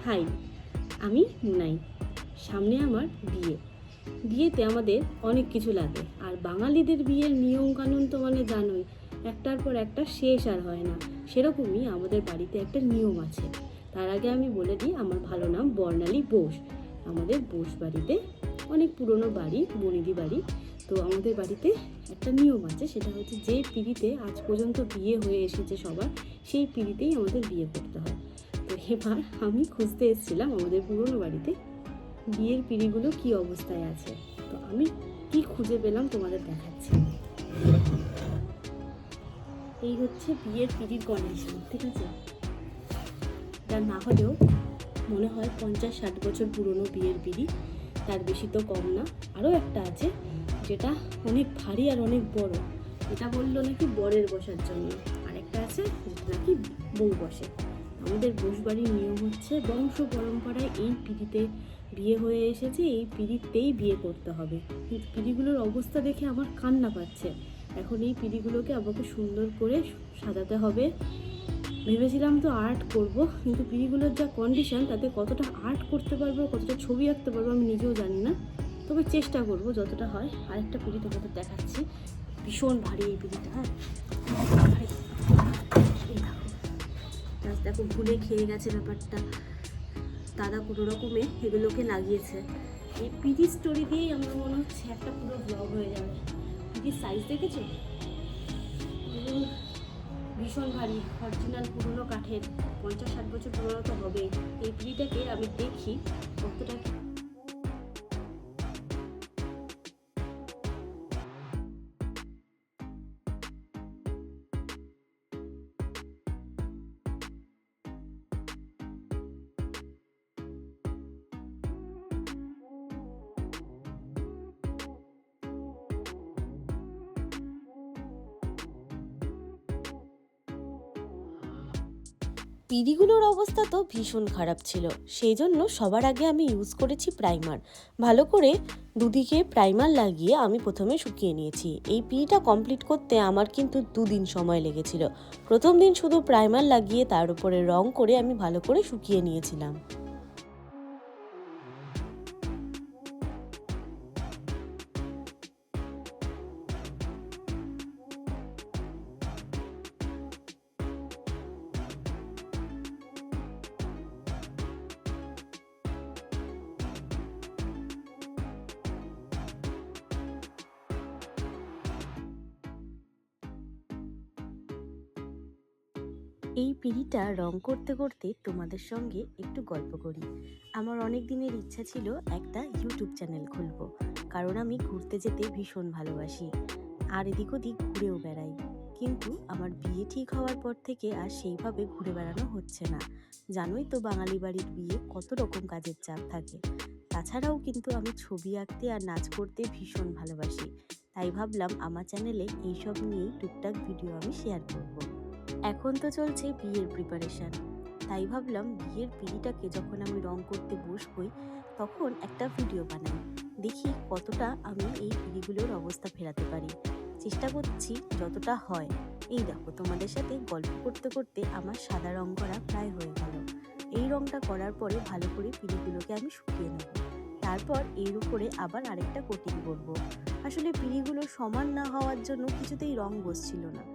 High, আমি মুনাই। সামনে আমার বিয়েতে আমাদের অনেক কিছু লাগে, আর বাঙালিদের বিয়ের নিয়মকানুন তো জানোই, একটার পর একটা শেষ আর হয় না। সেরকমই আমাদের বাড়িতে একটা নিয়ম আছে। তার আগে আমি বলে দিই, আমার ভালো নাম বর্ণালী বোস। আমাদের বোস বাড়িতে অনেক পুরনো বাড়ি, বনিদি বাড়ি। তো আমাদের বাড়িতে একটা নিয়ম আছে, সেটা হচ্ছে যে পিঁড়িতে আজ পর্যন্ত বিয়ে হয়ে এসেছে সবার, সেই পিঁড়িতেই আমাদের বিয়ে করতে হয়। তো এবার আমি খুঁজতে এসেছিলাম আমাদের পুরনো বাড়িতে বিয়ের পিঁড়িগুলো কি অবস্থায় আছে। তো আমি কি খুঁজে পেলাম তোমাদের দেখাচ্ছি। এই হচ্ছে বিয়ের পিঁড়ির কন্ডিশন, ঠিক আছে? এটা না হলেও মনে হয় 50-60 বছর পুরনো বিয়ের পিঁড়ি, তার বেশি তো কম না। আরও একটা আছে যেটা অনেক ভারী আর অনেক বড়, এটা বললো নাকি বরের বসার জন্য। আরেকটা আছে যেটা নাকি বউ বসে। আমাদের বসবাড়ির নিয়ম হচ্ছে বংশ পরম্পরায় এই পিঁড়িতে বিয়ে হয়ে এসেছে, এই পিঁড়িতেই বিয়ে করতে হবে। কিন্তু পিঁড়িগুলোর অবস্থা দেখে আমার কান্না পাচ্ছে। এখন এই পিঁড়িগুলোকে আমাকে সুন্দর করে সাজাতে হবে। ভেবেছিলাম তো আর্ট করব, কিন্তু পিঁড়িগুলোর যা কন্ডিশন, তাতে কতটা আর্ট করতে পারবো, কতটা ছবি আঁকতে পারবো আমি নিজেও জানি না। তবে চেষ্টা করব যতটা হয়। আরেকটা পিঁড়ি তোমাদের দেখাচ্ছি, ভীষণ ভারী এই পিঁড়িটা। হ্যাঁ, এই দেখো ভুলে খেয়ে গেছে ব্যাপারটা, দাদা কোনো রকমে এগুলোকে লাগিয়েছে। এই পিঁড়ি স্টোরি দিয়েই আমার মনে হচ্ছে একটা পুরো ব্লগ হয়ে যাবে। পিঁড়ির সাইজ দেখেছো? ভীষণ ভারী, অরিজিনাল পুরনো কাঠের, 50-60 বছর পুরনো তো হবেই। এই পিঁড়িটাকে আমি দেখি কতটা পিঁড়িগুলোর অবস্থা তো ভীষণ খারাপ ছিল, সেই জন্য সবার আগে আমি ইউজ করেছি প্রাইমার। ভালো করে দুদিকে প্রাইমার লাগিয়ে আমি প্রথমে শুকিয়ে নিয়েছি। এই পিঁড়িটা কমপ্লিট করতে আমার কিন্তু 2 দিন সময় লেগেছিল। প্রথম দিন শুধু প্রাইমার লাগিয়ে তার উপরে রং করে আমি ভালো করে শুকিয়ে নিয়েছিলাম। এই পিঁড়িটা রং করতে করতে তোমাদের সঙ্গে একটু গল্প করি। আমার অনেক দিনের ইচ্ছা ছিল একটা ইউটিউব চ্যানেল খুলবো, কারণ আমি ঘুরতে যেতে ভীষণ ভালোবাসি আর এদিক ওদিক ঘুরেও বেড়াই। কিন্তু আমার বিয়ে ঠিক হওয়ার পর থেকে আর সেইভাবে ঘুরে বেড়ানো হচ্ছে না। জানোই তো বাঙালি বাড়ির বিয়ে কত রকম কাজের চাপ থাকে। তাছাড়াও কিন্তু আমি ছবি আঁকতে আর নাচ করতে ভীষণ ভালোবাসি। তাই ভাবলাম আমার চ্যানেলে এইসব নিয়েই টুকটাক ভিডিও আমি শেয়ার করবো। এখন তো চলছে বিয়ের প্রিপারেশান, তাই ভাবলাম বিয়ের পিঁড়িটাকে যখন আমি রং করতে বসবই তখন একটা ভিডিও বানাই, দেখি কতটা আমি এই পিঁড়িগুলোর অবস্থা ফেরাতে পারি। চেষ্টা করছি যতটা হয়। এই দেখো, তোমাদের সাথে গল্প করতে করতে আমার সাদা রং করা প্রায় হয়ে গেল। এই রংটা করার পরে ভালো করে পিঁড়িগুলোকে আমি শুকিয়ে নেব, তারপর এর উপরে আবার আরেকটা কোটিং করব। আসলে পিঁড়িগুলো সমান না হওয়ার জন্য কিছুতেই রং বসছিল না।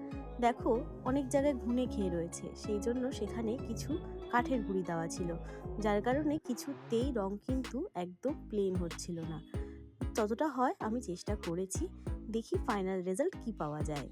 দেখো, অনেক জায়গায় ঘুনে খেয়ে রয়েছে, সেই জন্য সেখানে কিছু কাঠের গুঁড়ি দেওয়া ছিল, যার কারণে কিছুতেই রং কিন্তু একদম প্লেন হচ্ছিল না। যতটা হয় আমি চেষ্টা করেছি, দেখি ফাইনাল রেজাল্ট কি পাওয়া যায়।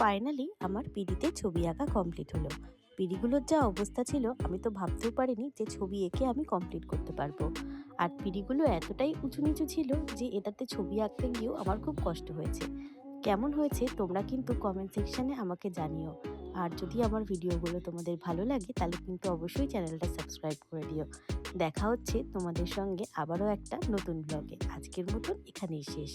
ফাইনালি আমার পিঁড়িতে ছবি আঁকা কমপ্লিট হলো। পিঁড়িগুলোর যা অবস্থা ছিল আমি তো ভাবতেও পারিনি যে ছবি এঁকে আমি কমপ্লিট করতে পারবো। আর পিঁড়িগুলো এতটাই উঁচু নিচু ছিল যে এটাতে ছবি আঁকতে গিয়েও আমার খুব কষ্ট হয়েছে। কেমন হয়েছে তোমরা কিন্তু কমেন্ট সেকশানে আমাকে জানিও। আর যদি আমার ভিডিওগুলো তোমাদের ভালো লাগে তাহলে কিন্তু অবশ্যই চ্যানেলটা সাবস্ক্রাইব করে দিও। দেখা হচ্ছে তোমাদের সঙ্গে আবারও একটা নতুন ব্লগে। আজকের মতন এখানেই শেষ।